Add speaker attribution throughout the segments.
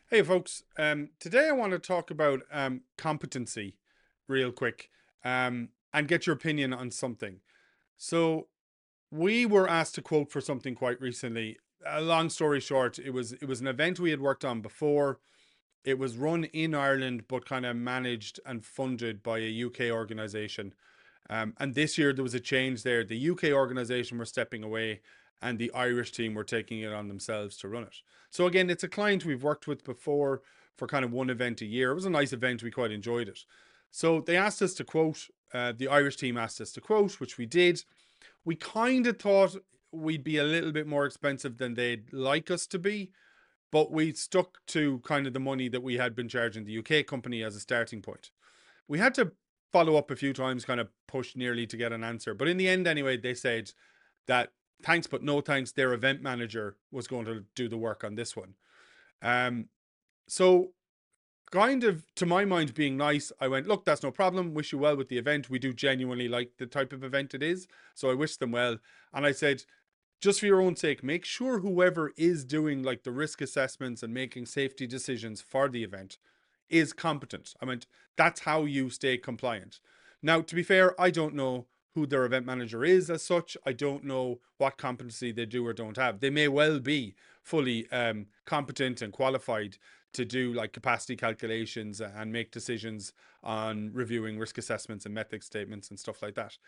Speaker 1: Hey folks, today I want to talk about competency real quick and get your opinion on something. So we were asked to quote for something quite recently. A long story short, it was an event we had worked on before. It was run in Ireland, but kind of managed and funded by a UK organization. And this year there was a change there. The UK organization were stepping away, and the Irish team were taking it on themselves to run it. So again, it's a client we've worked with before for kind of one event a year. It was a nice event. We quite enjoyed it. So they asked us to quote. The Irish team asked us to quote, which we did. We kind of thought we'd be a little bit more expensive than they'd like us to be, but we stuck to kind of the money that we had been charging the UK company as a starting point. We had to follow up a few times, kind of push nearly to get an answer. But in the end, anyway, they said that thanks, but no thanks. Their event manager was going to do the work on this one. Um, so kind of to my mind being nice, I went, look, that's no problem. Wish you well with the event. We do genuinely like the type of event it is. So I wish them well. And I said, just for your own sake, make sure whoever is doing like the risk assessments and making safety decisions for the event is competent. I mean, that's how you stay compliant. Now, to be fair, I don't know who their event manager is as such. I don't know what competency they do or don't have. They may well be fully competent and qualified to do like capacity calculations and make decisions on reviewing risk assessments and method statements and stuff like that.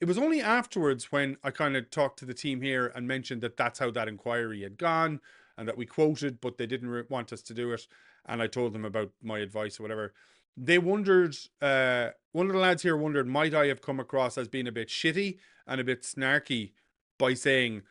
Speaker 1: It was only afterwards when I kind of talked to the team here and mentioned that that's how that inquiry had gone and that we quoted, but they didn't want us to do it. And I told them about my advice or whatever. They wondered, one of the lads here wondered, might I have come across as being a bit shitty and a bit snarky by saying,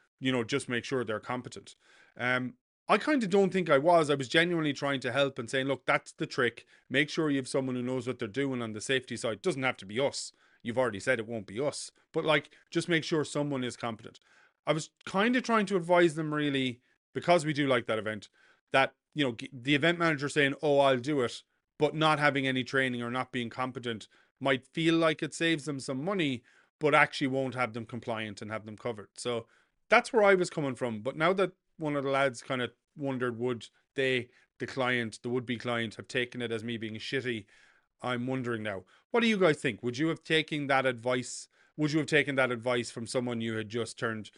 Speaker 1: just make sure they're competent. Um, I kind of don't think I was. I was genuinely trying to help and saying, look, that's the trick. Make sure you have someone who knows what they're doing on the safety side. It doesn't have to be us. You've already said it won't be us. But like, just make sure someone is competent. I was kind of trying to advise them really, because we do like that event, that, the event manager saying, oh, I'll do it, but not having any training or not being competent might feel like it saves them some money, but actually won't have them compliant and have them covered. So that's where I was coming from. But now that one of the lads kind of wondered, would they, the would be client, have taken it as me being shitty? I'm wondering now. What do you guys think? Would you have taken that advice? Would you have taken that advice from someone you had just turned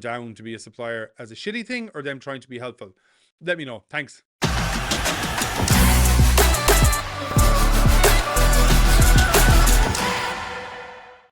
Speaker 1: down to be a supplier as a shitty thing, or them trying to be helpful? Let me know. Thanks.